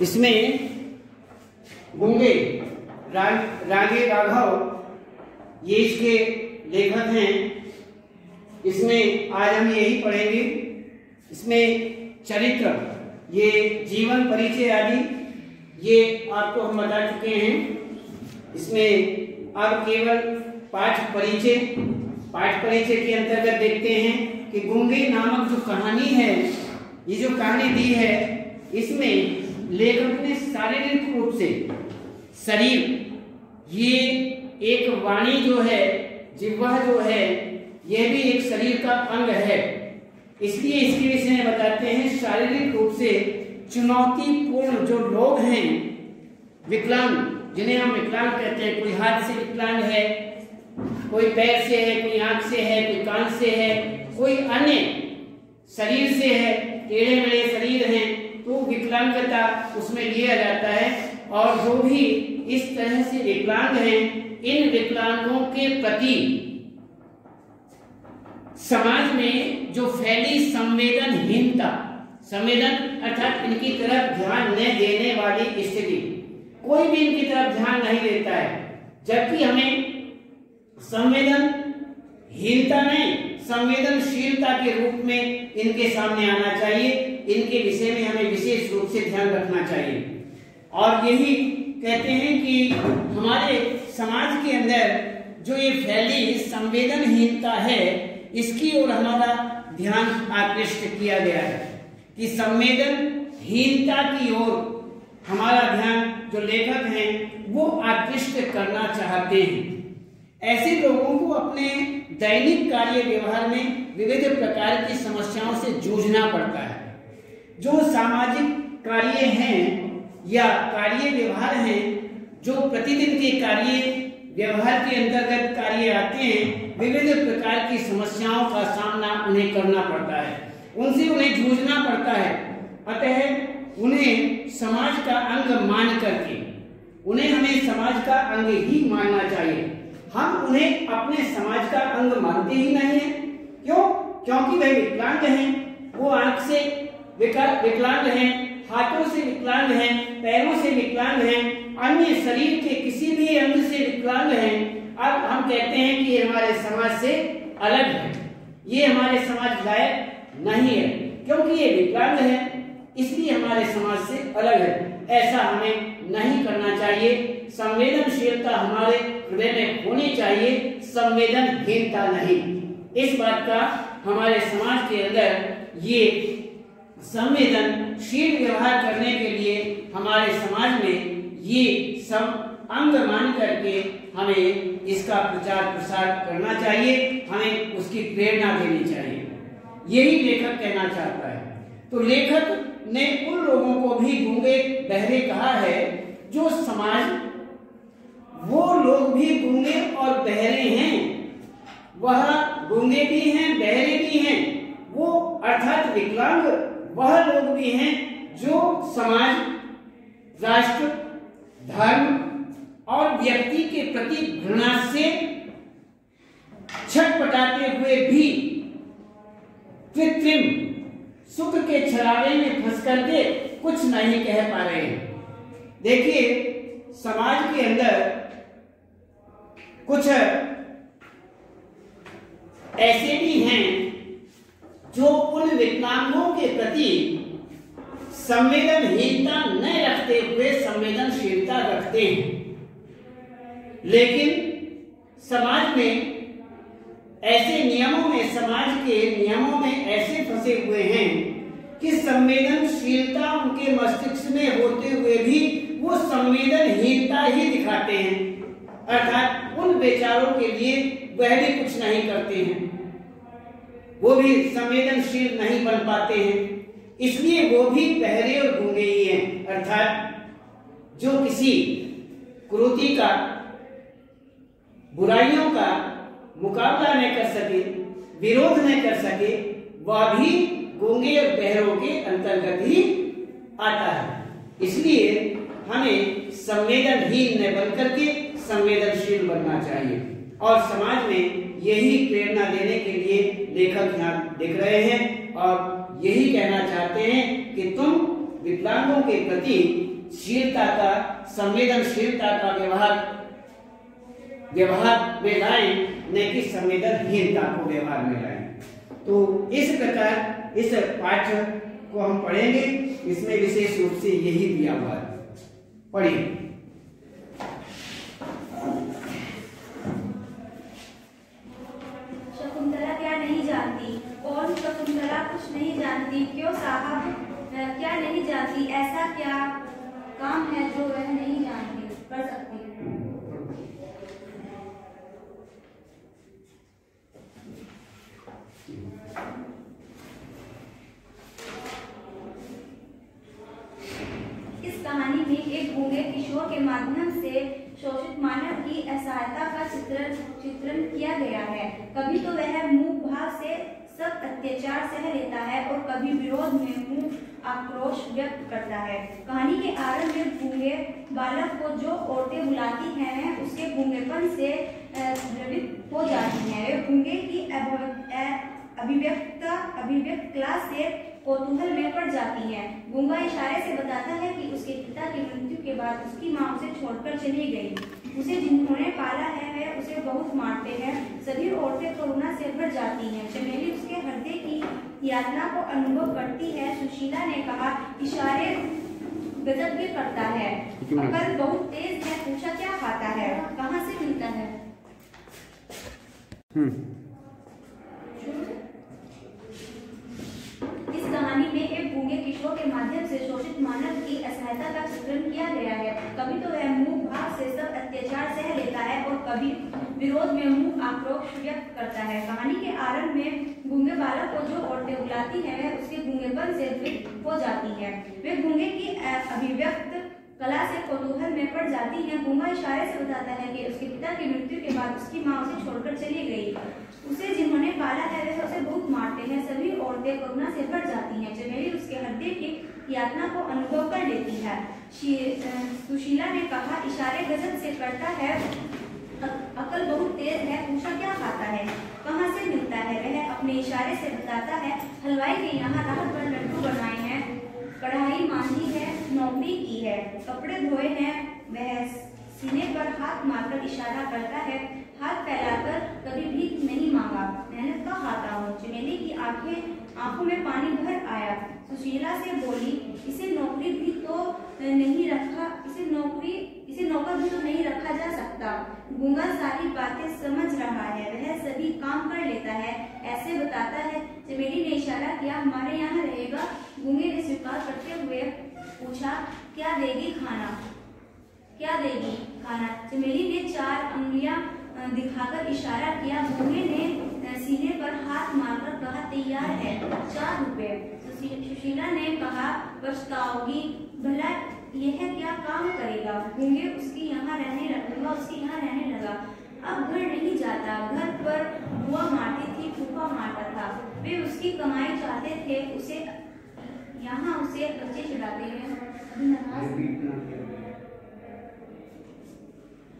इसमें गूंगे रागे राघव ये इसके लेखक हैं। इसमें आज हम यही पढ़ेंगे। इसमें चरित्र, ये जीवन परिचय आदि ये आपको हम बता चुके हैं। इसमें अब केवल पाठ परिचय के अंतर्गत देखते हैं कि गूंगे नामक जो कहानी है, ये जो कहानी दी है, इसमें लेखक ने शारीरिक रूप से शरीर, ये एक वाणी जो है, जिह्वा जो है, यह भी एक शरीर का अंग है। इसलिए इसके विषय में बताते हैं शारीरिक रूप से चुनौतीपूर्ण जो लोग हैं, विकलांग, जिन्हें हम विकलांग कहते हैं, कोई हाथ से विकलांग है, कोई पैर से है, कोई आंख से है, कोई कान से है, कोई अन्य शरीर से है, टेढ़े मेढ़े शरीर हैं, तो विकलांगता उसमें लिया जाता है। और जो भी इस तरह से विकलांग हैं, इन विकलांगों के प्रति समाज में जो फैली संवेदनहीनता, संवेदन अर्थात इनकी तरफ ध्यान न देने वाली स्थिति, कोई भी इनकी तरफ ध्यान नहीं देता है। जबकि हमें संवेदनहीनता नहीं, संवेदनशीलता के रूप में इनके सामने आना चाहिए। इनके विषय में हमें विशेष रूप से ध्यान रखना चाहिए। और यही कहते हैं कि हमारे समाज के अंदर जो ये फैली संवेदनहीनता है, इसकी ओर हमारा ध्यान आकृष्ट किया गया है कि संवेदनहीनता की ओर हमारा ध्यान जो लेखक हैं वो आकृष्ट करना चाहते हैं। ऐसे लोगों को अपने दैनिक कार्य व्यवहार में विविध प्रकार की समस्याओं से जूझना पड़ता है। जो सामाजिक कार्य हैं या कार्य व्यवहार हैं, जो प्रतिदिन के कार्य व्यवहार के अंतर्गत कार्य आते हैं, विविध प्रकार की समस्याओं का सामना उन्हें करना पड़ता है, उनसे उन्हें जूझना पड़ता है। अतः उन्हें समाज का अंग मान करके, उन्हें हमें समाज का अंग ही मानना चाहिए। हम उन्हें अपने समाज का अंग मानते ही नहीं है। क्यों? क्योंकि वे विकलांग हैं, वो आंख से विकलांग हैं, हाथों से विकलांग हैं, पैरों से विकलांग हैं, अन्य शरीर के किसी भी अंग से विकलांग हैं। अब हम कहते हैं कि ये हमारे समाज से अलग है, ये हमारे समाज लायक नहीं है, क्योंकि ये विकलांग है इसलिए हमारे समाज से अलग है। ऐसा हमें नहीं करना चाहिए। संवेदनशीलता हमारे हृदय में होनी चाहिए, संवेदनहीनता नहीं। इस बात का हमारे समाज के अंदर ये संवेदनशील व्यवहार करने के लिए हमारे समाज में ये सब अंग मान करके हमें इसका प्रचार प्रसार करना चाहिए, हमें उसकी प्रेरणा देनी चाहिए। यही लेखक कहना चाहता है। तो लेखक ने उन लोगों को भी गूंगे बहरे कहा है जो समाज, वो लोग भी गूंगे और बहरे हैं, वह गूंगे भी हैं, बहरे भी हैं, वो अर्थात विकलांग वह लोग भी हैं जो समाज, राष्ट्र, धर्म और व्यक्ति के प्रति घृणा से छटपटाते हुए भी कृत्रिम सुख के छलावे में फंस करके कुछ नहीं कह पा रहे हैं। देखिए, समाज के अंदर कुछ ऐसे भी हैं जो उन विकलांगों के प्रति संवेदनहीनता न रखते हुए संवेदनशीलता रखते हैं, लेकिन समाज में ऐसे नियमों में, समाज के नियमों में ऐसे फंसे हुए हैं कि संवेदनशीलता उनके मस्तिष्क में होते हुए भी वो संवेदनहीनता ही दिखाते हैं। अर्थात उन बेचारों के लिए वह भी कुछ नहीं करते हैं, वो भी संवेदनशील नहीं बन पाते हैं, इसलिए वो भी बहरे और गूंगे ही हैं। अर्थात जो किसी कुरीति का, बुराइयों का मुकाबला न कर सके, विरोध न कर सके, वह भी गूंगे और बहरों के अंतर्गत ही आता है। इसलिए हमें संवेदनहीन न बनकर के संवेदनशील बनना चाहिए। और समाज में यही प्रेरणा देने के लिए लेखक यहाँ लिख रहे हैं और यही कहना चाहते हैं कि तुम विकलांगों के प्रति शीलता का, संवेदनशीलता का व्यवहार में लाए, न कि संवेदनहीनता को व्यवहार में लाए। तो इस प्रकार इस पाठ को हम पढ़ेंगे, इसमें विशेष रूप से यही दिया हुआ है। पढ़िए। शकुंतला क्या नहीं जानती? कौन शकुंतला कुछ नहीं जानती? क्यों साहब क्या नहीं जानती? ऐसा क्या काम है जो वह नहीं जानती कर सकती? इस कहानी में एक गूंगे किशोर के माध्यम से शोषित मानव की असहायता का चित्रण किया गया है। कभी तो वह मूक भाव से सब अत्याचार सह लेता है और कभी विरोध में मूक आक्रोश व्यक्त करता है। कहानी के आरंभ में गूंगे बालक को जो औरतें बुलाती हैं उसके गूंगेपन से द्रवित हो जाती हैं। वे गूंगे की अभिव्यक्त कला से कौतूहल में पड़ जाती हैं। गूंगा इशारे से बताता है कि उसके पिता की मृत्यु के बाद उसकी माँ उसे छोड़कर चली गई। उसे जिन्होंने पाला है वे उसे बहुत मारते हैं। सभी औरतें करुणा से भर जाती हैं। चमेली उसके हृदय की यातना को अनुभव करती है। सुशीला ने कहा, इशारे गजब के करता है, अकल बहुत तेज है। पूछा, क्या खाता है, कहाँ से मिलता है? इस कहानी में एक गूंगे किशोर के माध्यम से शोषित मानव की असहायता का चित्रण किया गया है। कभी तो वह मूक भाव से सब अत्याचार सह लेता है और कभी विरोध में मूक आक्रोश व्यक्त करता है। कहानी के आरंभ में गूंगे बालक को जो औरतें बुलाती हैं वह उसके गूंगेपन से द्रवित हो जाती है। वे गूंगे की अभिव्यक्त कला से कौतूहल में पड़ जाती है। गूंगा इशारे से बताता है कि उसके पिता की मृत्यु के बाद उसकी माँ उसे छोड़कर चली गई। उसे जिन्होंने पाला है वे उसे बहुत मारते हैं। सभी औरतें करुणा से भर जाती हैं। चमेली उसके हृदय की यातना को अनुभव कर लेती है। सुशीला ने कहा, इशारे गजब से करता है, अकल बहुत तेज है। पूछा, क्या खाता है, कहाँ से मिलता है? वह अपने इशारे से बताता है, हलवाई ने यहाँ रात भर लड्डू बनाए हैं, कढ़ाई मांझी है, नौकरी की है, कपड़े धोए हैं। वह सीने पर हाथ मारकर इशारा करता है, हाथ फैलाकर कभी भीख नहीं मांगा, मेहनत का खाता हूँ। चमेली की आंखों में पानी भर आया। सुशीला से बोली, इसे नौकर भी तो नहीं रखा जा सकता। गूंगा सारी बातें समझ रहा है, वह सभी काम कर लेता है, ऐसे बताता है। चमेली ने इशारा किया, हमारे यहाँ रहेगा। गूंगे ने स्वीकार करते हुए पूछा, क्या देगी खाना? चमेली ने 4 अंगुलियां दिखाकर इशारा किया। गूंगे ने सीने पर हाथ मारकर कहा, तैयार है, 4 रुपए। सुशीला ने कहा, पछताओगी, भला यह क्या काम करेगा? गूंगे उसकी यहाँ रहने लगा। अब घर नहीं जाता। घर पर बुआ मारती थी, फूफा मारता था। वे उसकी कमाई चाहते थे, उसे बच्चे चढ़ाते हैं।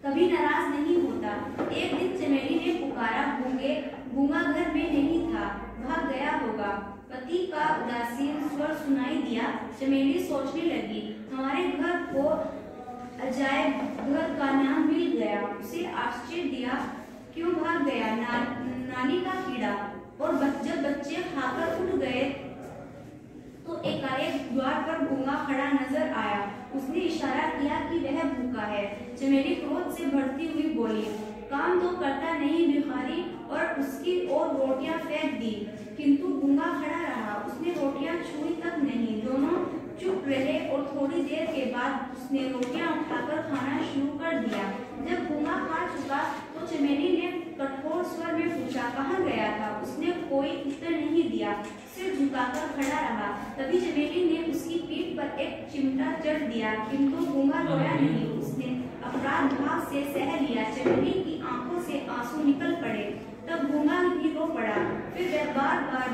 कभी नाराज नहीं होता। एक दिन चमेली ने पुकारा, गूंगा घर में नहीं था, भाग गया होगा। पति का उदासीन स्वर सुनाई दिया। चमेली सोचने लगी, हमारे घर को अजायब घर का नाम मिल गया। उसे आश्चर्य दिया, क्यों भाग गया? नानी का कीड़ा। और जब बच्चे खाकर उठ गए तो एकाएक द्वार पर गूंगा खड़ा नजर आया। उसने इशारा किया कि वह भूखा है। चमेली क्रोध से भरती हुई बोली, काम तो करता नहीं भिखारी, और उसकी ओर रोटियां फेंक दी। किंतु गूंगा खड़ा रहा, उसने रोटियां छुई तक नहीं। दोनों चुप रहे और थोड़ी देर के बाद उसने रोटियां उठाकर खाना शुरू कर दिया। जब गूंगा खा चुका तो चमेली ने कठोर स्वर में पूछा, कहाँ गया था? उसने कोई उत्तर नहीं दिया, सिर झुकाकर खड़ा रहा। तभी चमेली ने उसकी पीठ पर एक चिमटा चढ़ दिया, किंतु गूंगा रोया नहीं। उसने अपराध भाव से सह लिया। चमेली की आंखों से आंसू निकल पड़े। तब गूंगा भी रो पड़ा। फिर वह बार-बार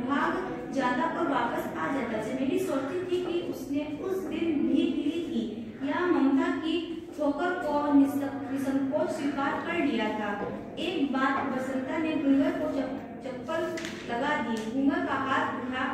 भाग जाता और वापस आ जाता। चमेली सोचती थी कि उसने उस दिन भीख ली थी या ममता की ठोकर को निसंकोच स्वीकार कर लिया था। एक बात बसंता ने गूंगे को चप्पल लगा दी। गूंगा का हाथ उठा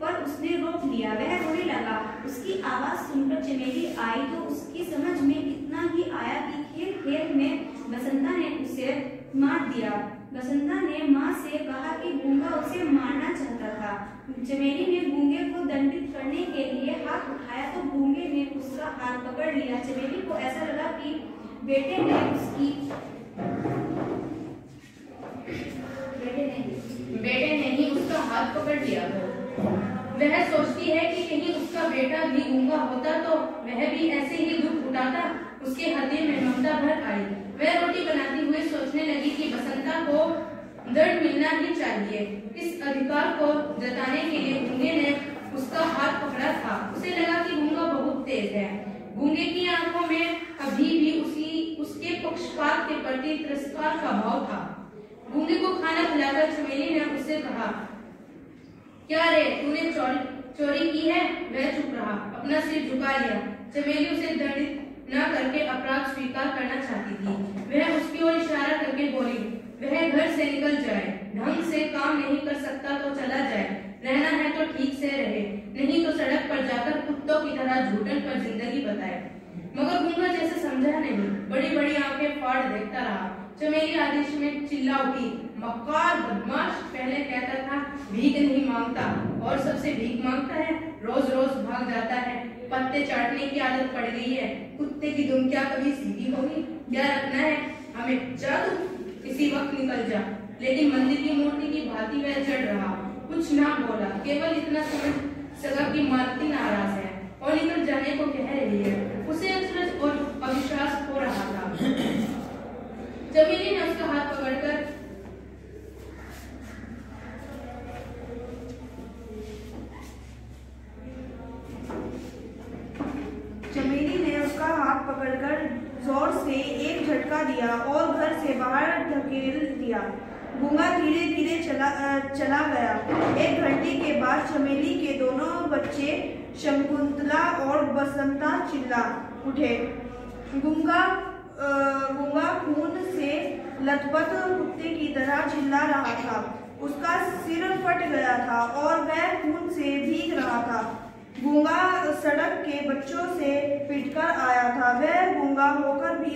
पर उसने रोक लिया। वह रोने लगा। उसकी आवाज सुनकर चमेली आई तो उसकी समझ में इतना ही आया कि खेल खेल में बसंता ने उसे मार दिया। बसंता ने माँ से कहा कि गूंगा उसे मारना चाहता था। चमेली ने गूंगे को दंडित करने के लिए हाथ उठाया तो गूंगे ने उसका हाथ पकड़ लिया। चमेली को ऐसा लगा कि बेटे ने ही उसका हाथ पकड़ लिया। वह सोचती है कि कहीं उसका बेटा भी गूंगा होता तो वह भी ऐसे ही दुख उठाता। उसके हृदय में ममता भर आई। वह रोटी बनाती हुई सोचने लगी कि बसंता को दंड मिलना ही चाहिए। इस अधिकार को जताने के लिए गूंगे ने उसका हाथ पकड़ा था। उसे लगा कि गूंगा बहुत तेज है। गूंगे की आंखों में अभी भी उसके पक्षपात के प्रति तिरस्कार का भाव था। गूंगे को खाना खिलाकर चमेली ने उससे कहा, क्या रे, तूने चोरी की है? वह चुप रहा, अपना सिर झुका लिया। चमेली उसे दंडित न करके अपराध स्वीकार करना चाहती थी। वह उसकी ओर इशारा करके बोली, वह घर से निकल जाए। ढंग से काम नहीं कर सकता तो चला जाए। रहना है तो ठीक से रहे, नहीं तो सड़क पर जाकर कुत्तों की तरह झूठन पर जिंदगी बताए। मगर गूंगा जैसे समझा नहीं, बड़ी बड़ी आंखें फाड़ देखता रहा। चमेली आदेश में चिल्ला उठी, मक्कार बदमाश, पहले कहता था भीख नहीं मांगता और सबसे भीख मांगता है, रोज रोज भाग जाता है, पत्ते चाटने की आदत पड़ गई है। कुत्ते की दुम क्या कभी सीधी होगी? क्या रखना है हमें? जादू, किसी वक्त निकल जा। लेकिन मंदिर की मूर्ति की भांति वह जड़ रहा, कुछ ना बोला, केवल इतना समझ सका कि मालती नाराज है और निकल जाने को कह रही है। उसे अचरज और अविश्वास हो रहा था। चमेली ने उसका हाथ पकड़कर जोर से एक झटका दिया और घर से बाहर धकेल दिया। गूंगा धीरे धीरे चला गया। 1 घंटे के बाद चमेली के दोनों बच्चे शकुंतला और बसंता चिल्ला उठे। गूंगा खून से लथपथ कुत्ते की तरह चिल्ला रहा था। उसका सिर फट गया था और वह खून से भीग रहा था। गूंगा सड़क के बच्चों से पिटकर आया था। वह गूंगा होकर भी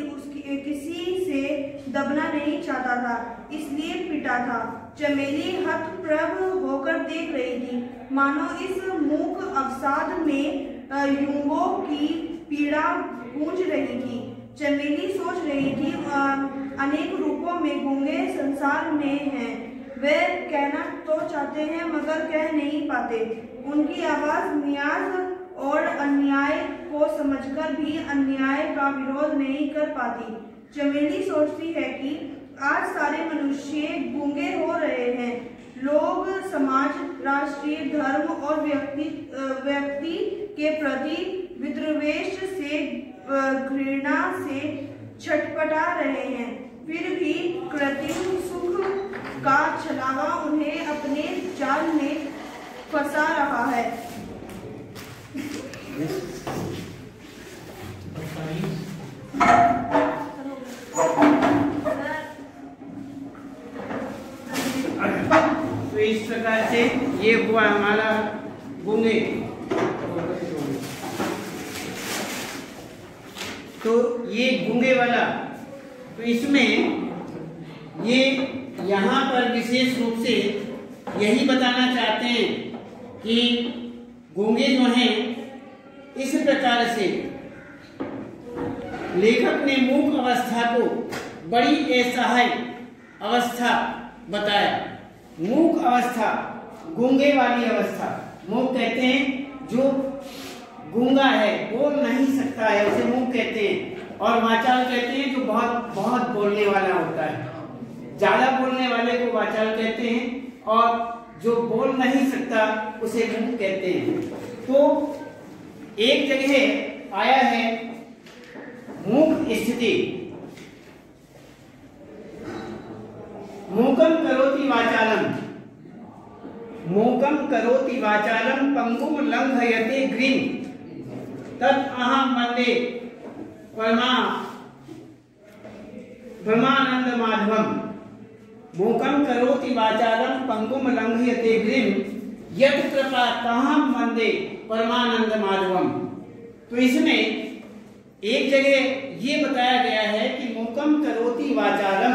किसी से दबना नहीं चाहता था, इसलिए पिटा था। चमेली हतप्रभ होकर देख रही थी, मानो इस मूक अवसाद में यूंगों की पीड़ा गूंज रही थी। चमेली सोच रही थी, अनेक रूपों में गूंगे संसार में हैं। वे कहना तो चाहते हैं मगर कह नहीं पाते। उनकी आवाज न्याय और अन्याय को समझकर भी अन्याय का विरोध नहीं कर पाती। चमेली सोचती है कि आज सारे मनुष्य गूंगे हो रहे हैं। लोग समाज, राष्ट्रीय, धर्म और व्यक्ति के प्रति विद्वेष से, घृणा से छटपटा रहे हैं। फिर भी कृत्रिम सुख का छलावा उन्हें अपने जाल में फंसा रहा है। तो इस प्रकार से ये हुआ हमारा गूंगे। तो ये गूंगे वाला, तो इसमें ये यहाँ पर विशेष रूप से यही बताना चाहते हैं कि गूंगे जो हैं इस प्रकार से लेखक ने मूक अवस्था को बड़ी असहाय अवस्था बताया। मूक अवस्था, गूंगे वाली अवस्था। मूक कहते हैं जो गूंगा है, बोल नहीं सकता है, उसे मूक कहते हैं। और वाचाल कहते हैं जो बहुत बहुत बोलने वाला होता है। ज्यादा बोलने वाले को वाचाल कहते हैं और जो बोल नहीं सकता उसे मूक कहते हैं। तो एक जगह आया है मूक स्थिति। मूकम करोति वाचालम, मूकम करोति वाचालम पंगुम लंघयते ग्रीम तत् अहम वंदे परमानंद माधवम। मूकं करोति वाचालं पंगुम लंघयते गिरिं यत् कृपा तमहं वंदे परमानंद माधवम। तो इसमें एक जगह ये बताया गया है कि मूकं करोति वाचालं,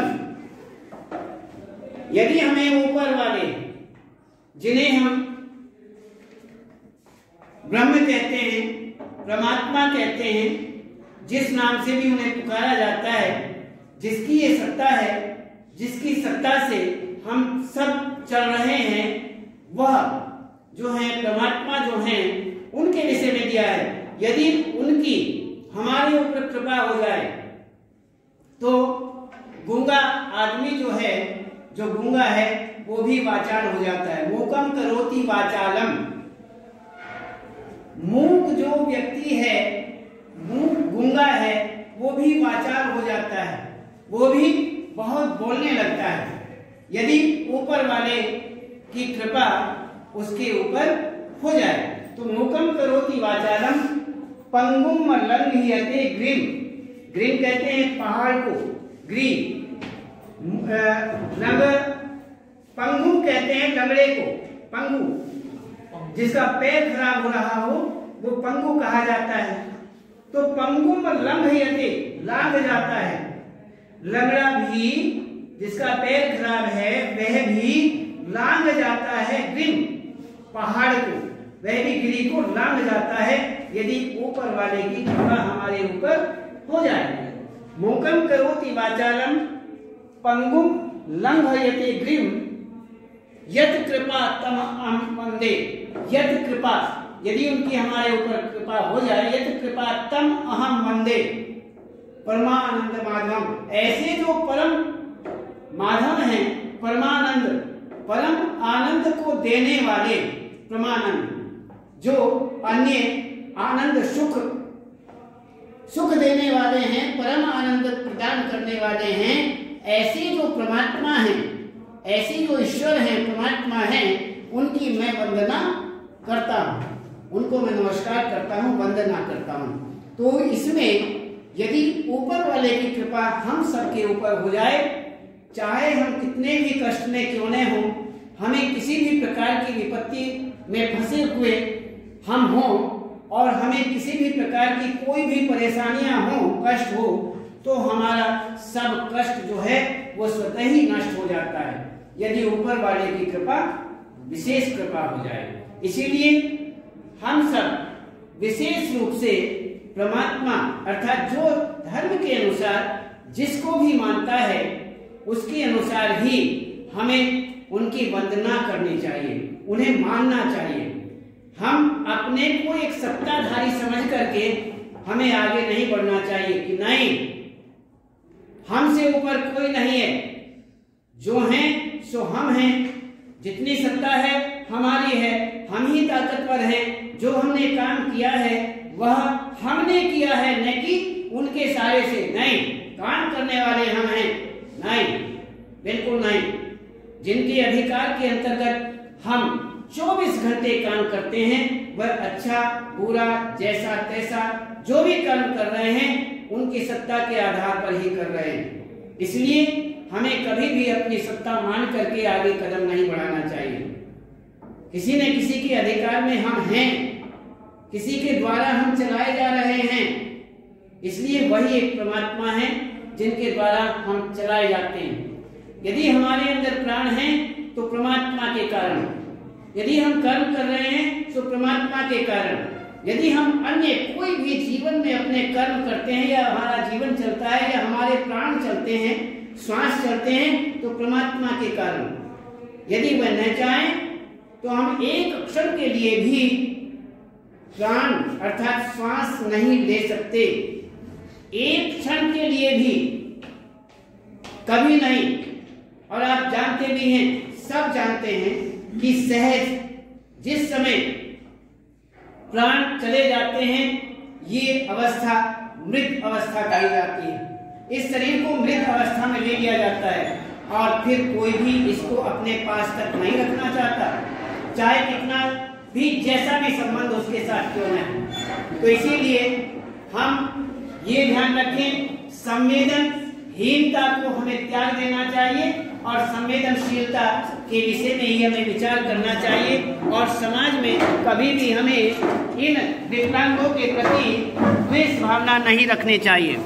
यदि हमें ऊपर वाले जिन्हें हम ब्रह्म कहते हैं, परमात्मा कहते हैं, जिस नाम से भी उन्हें पुकारा जाता है, जिसकी ये सत्ता है, जिसकी सत्ता से हम सब चल रहे हैं, वह जो है परमात्मा जो है उनके विषय में दिया है। यदि उनकी हमारे ऊपर कृपा हो जाए तो गूंगा आदमी जो है, जो गूंगा है, वो भी वाचाल हो जाता है। मूकं करोति वाचालम, मूक जो व्यक्ति है, मूक गूंगा है, वो भी वाचाल हो जाता है, वो भी बहुत बोलने लगता है, यदि ऊपर वाले की कृपा उसके ऊपर हो जाए। तो मूकं करोति वाचालम पंगुम लंघयते गिरिं, गिरिं कहते हैं पहाड़ को, गिरि पंगु कहते हैं लंगड़े को, पंगु जिसका पैर खराब हो रहा हो वो पंगु कहा जाता है। तो पंगुम लंघयते लांघ जाता है, लंगड़ा भी जिसका पैर खराब है वह भी लांघ जाता है गिरिं पहाड़ को, वह भी गिरि को लांघ जाता है यदि ऊपर वाले की कृपा हमारे ऊपर हो जाए। मूकं करोति वाचालम पंगुम लंघयते गिरिं यत् कृपा तमहं वंदे, यत् कृपा यदि उनकी हमारे ऊपर कृपा हो जाए, यत् कृपा तम अहम वंदे परमानंद माधवम, ऐसे जो परम माधव हैं, परमानंद परम आनंद को देने वाले, परमानंद जो अन्य आनंद सुख देने वाले हैं, परम आनंद प्रदान करने वाले हैं, ऐसे जो परमात्मा हैं, ऐसे जो ईश्वर हैं, परमात्मा हैं, उनकी मैं वंदना करता हूं, उनको मैं नमस्कार करता हूं, वंदना करता हूं। तो इसमें यदि ऊपर वाले की कृपा हम सबके ऊपर हो जाए, चाहे हम कितने भी कष्ट में क्यों न हो, हमें किसी भी प्रकार की विपत्ति में फंसे हुए हम हों और हमें किसी भी प्रकार की कोई भी परेशानियां हो, कष्ट हो, तो हमारा सब कष्ट जो है वो स्वतः ही नष्ट हो जाता है यदि ऊपर वाले की कृपा, विशेष कृपा हो जाए। इसीलिए हम सब विशेष रूप से परमात्मा अर्थात जो धर्म के अनुसार जिसको भी मानता है उसके अनुसार ही हमें उनकी वंदना करनी चाहिए, उन्हें मानना चाहिए। हम अपने को एक सत्ताधारी समझ करके हमें आगे नहीं बढ़ना चाहिए कि नहीं हमसे ऊपर कोई नहीं है, जो हैं सो हम हैं, जितनी सत्ता है हमारी है, हम ही ताकतवर हैं, जो हमने काम किया है वह हमने किया है, न कि उनके सारे से। नहीं, काम करने वाले हम हैं, नहीं, बिल्कुल नहीं। जिनके अधिकार के अंतर्गत हम 24 घंटे काम करते हैं, वह अच्छा बुरा जैसा तैसा जो भी काम कर रहे हैं उनकी सत्ता के आधार पर ही कर रहे हैं। इसलिए हमें कभी भी अपनी सत्ता मान करके आगे कदम नहीं बढ़ाना चाहिए। किसी न किसी के अधिकार में हम हैं, किसी के द्वारा हम चलाए जा रहे हैं, इसलिए वही एक परमात्मा है जिनके द्वारा हम चलाए जाते हैं। यदि हमारे अंदर प्राण है तो परमात्मा के कारण, यदि हम कर्म कर रहे हैं तो परमात्मा के कारण, यदि हम अन्य कोई भी जीवन में अपने कर्म करते हैं या हमारा जीवन चलता है या हमारे प्राण चलते हैं, श्वास चलते हैं, तो परमात्मा के कारण। यदि वह न चाहे तो हम एक क्षण के लिए भी प्राण अर्थात श्वास नहीं ले सकते, एक क्षण के लिए भी कभी नहीं। और आप जानते भी हैं, सब जानते हैं कि सहज जिस समय प्राण चले जाते हैं ये अवस्था मृत अवस्था कही जाती है। इस शरीर को मृत अवस्था में ले लिया जाता है और फिर कोई भी इसको अपने पास तक नहीं रखना चाहता, चाहे कितना भी जैसा भी संबंध उसके साथ क्यों न हो। तो इसीलिए हम ये ध्यान रखें, संवेदनहीनता को हमें त्याग देना चाहिए और संवेदनशीलता के विषय में ही हमें विचार करना चाहिए और समाज में कभी भी हमें इन विकलांगों के प्रति द्वेष भावना नहीं रखनी चाहिए।